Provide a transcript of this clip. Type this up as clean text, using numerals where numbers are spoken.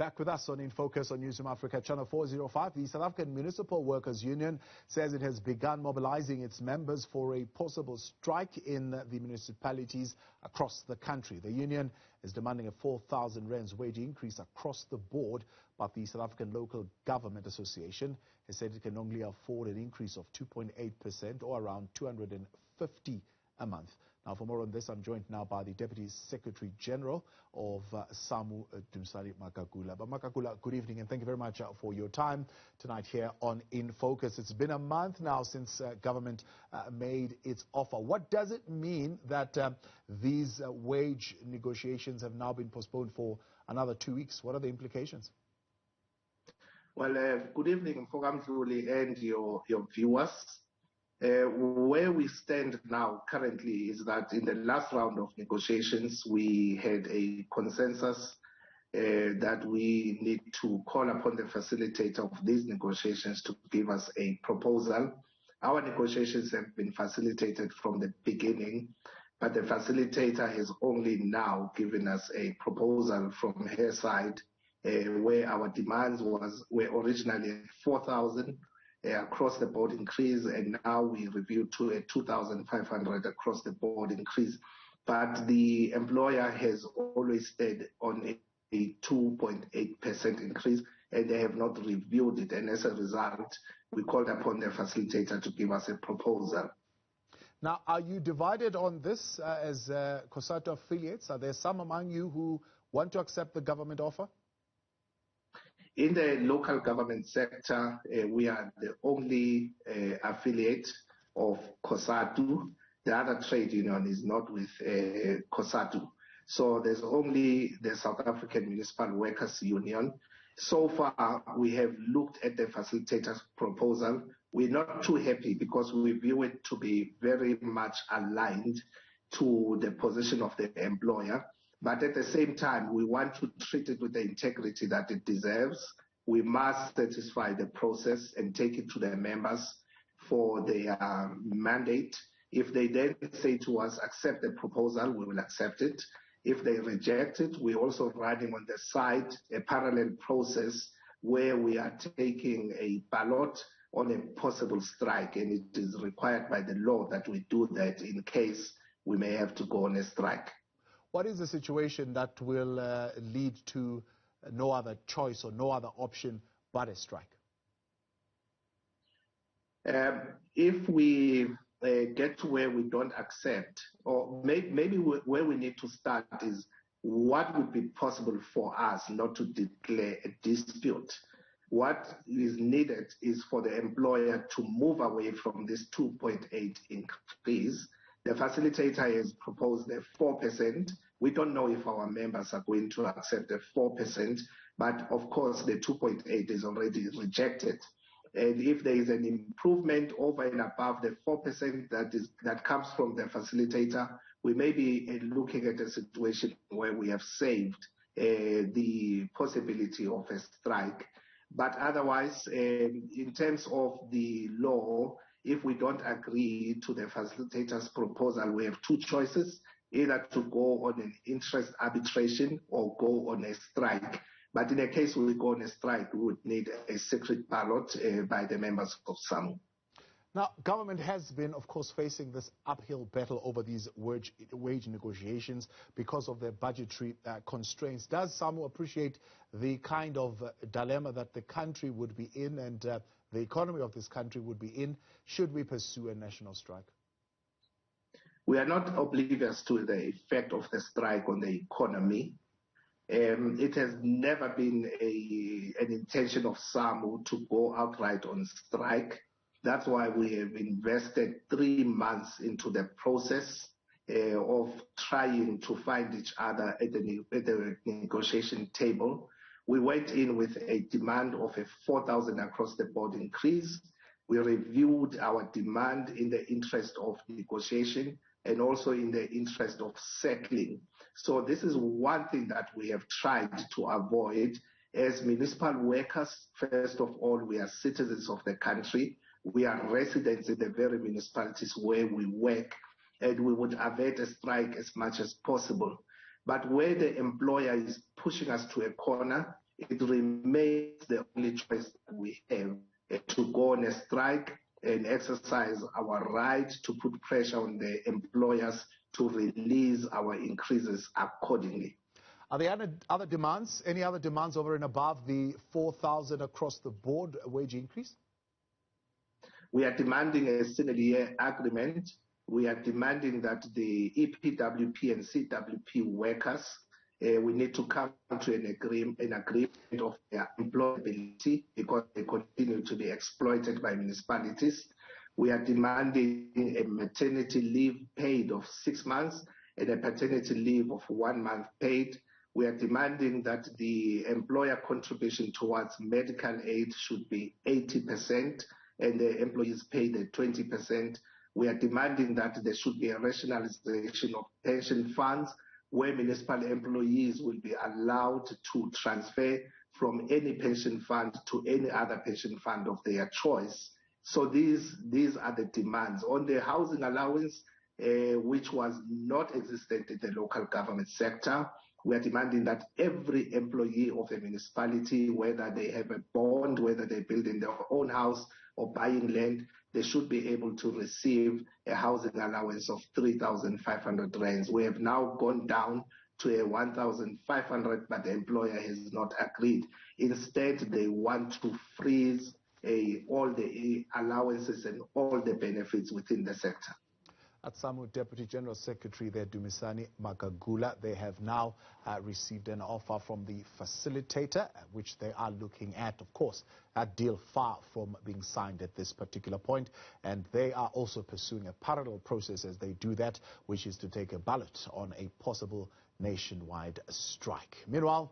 Back with us on In Focus on Newsroom Africa, Channel 405. The South African Municipal Workers Union says it has begun mobilizing its members for a possible strike in the municipalities across the country. The union is demanding a 4,000 rands wage increase across the board, but the South African Local Government Association has said it can only afford an increase of 2.8% or around 250 a month. Now, for more on this, I'm joined now by the Deputy Secretary General of SAMWU, Makagula. But Makagula, good evening, and thank you very much for your time tonight here on In Focus. It's been a month now since government made its offer. What does it mean that these wage negotiations have now been postponed for another 2 weeks? What are the implications? Well, good evening, Fogamzuli, and your viewers. Where we stand now currently is that in the last round of negotiations, we had a consensus that we need to call upon the facilitator of these negotiations to give us a proposal. Our negotiations have been facilitated from the beginning, but the facilitator has only now given us a proposal from her side, where our demands were originally 4,000 across the board increase, and now we reviewed to a 2,500 across the board increase. But the employer has always stayed on a 2.8% increase, and they have not reviewed it. And as a result, we called upon the facilitator to give us a proposal. Now, are you divided on this as COSATU affiliates? Are there some among you who want to accept the government offer? In the local government sector, we are the only affiliate of COSATU. The other trade union is not with COSATU. So there's only the South African Municipal Workers Union. So far, we have looked at the facilitator's proposal. We're not too happy because we view it to be very much aligned to the position of the employer. But at the same time, we want to treat it with the integrity that it deserves. We must satisfy the process and take it to the members for their mandate. If they then say to us, accept the proposal, we will accept it. If they reject it, we're also running on the side a parallel process where we are taking a ballot on a possible strike, and it is required by the law that we do that in case we may have to go on a strike. What is the situation that will lead to no other choice or no other option but a strike? If we get to where we don't accept, or maybe where we need to start is what would be possible for us not to declare a dispute. What is needed is for the employer to move away from this 2.8 increase. The facilitator has proposed a 4%. We don't know if our members are going to accept the 4%, but of course the 2.8 is already rejected. And if there is an improvement over and above the 4% that comes from the facilitator, we may be looking at a situation where we have saved the possibility of a strike. But otherwise, in terms of the law, if we don't agree to the facilitator's proposal, we have two choices, either to go on an interest arbitration or go on a strike. But in a case where we go on a strike, we would need a secret ballot by the members of SAMWU. Now, government has been, of course, facing this uphill battle over these wage negotiations because of their budgetary constraints. Does SAMWU appreciate the kind of dilemma that the country would be in and the economy of this country would be in should we pursue a national strike? We are not oblivious to the effect of the strike on the economy. It has never been an intention of SAMWU to go outright on strike. That's why we have invested 3 months into the process of trying to find each other at the negotiation table. We went in with a demand of a 4,000 across the board increase. We reviewed our demand in the interest of negotiation and also in the interest of settling. So this is one thing that we have tried to avoid. As municipal workers, first of all, we are citizens of the country. We are residents in the very municipalities where we work, and we would avert a strike as much as possible. But where the employer is pushing us to a corner it remains the only choice that we have to go on a strike and exercise our right to put pressure on the employers to release our increases accordingly. Are there other demands, any other demands over and above the 4,000 across the board wage increase? We are demanding a single year agreement. We are demanding that the EPWP and CWP workers, we need to come to an agreement of their employability because they continue to be exploited by municipalities. We are demanding a maternity leave paid of 6 months and a paternity leave of 1 month paid. We are demanding that the employer contribution towards medical aid should be 80% and the employees pay the 20%. We are demanding that there should be a rationalization of pension funds where municipal employees will be allowed to transfer from any pension fund to any other pension fund of their choice. So these are the demands. On the housing allowance, which was not existent in the local government sector, we are demanding that every employee of a municipality, whether they have a bond, whether they build in their own house or buying land, they should be able to receive a housing allowance of 3,500 rands. We have now gone down to a 1,500, but the employer has not agreed. Instead, they want to freeze all the allowances and all the benefits within the sector. At SAMWU Deputy General Secretary there, Dumisani Magagula, they have now received an offer from the facilitator, which they are looking at. Of course, that deal far from being signed at this particular point, and they are also pursuing a parallel process as they do that, which is to take a ballot on a possible nationwide strike. Meanwhile,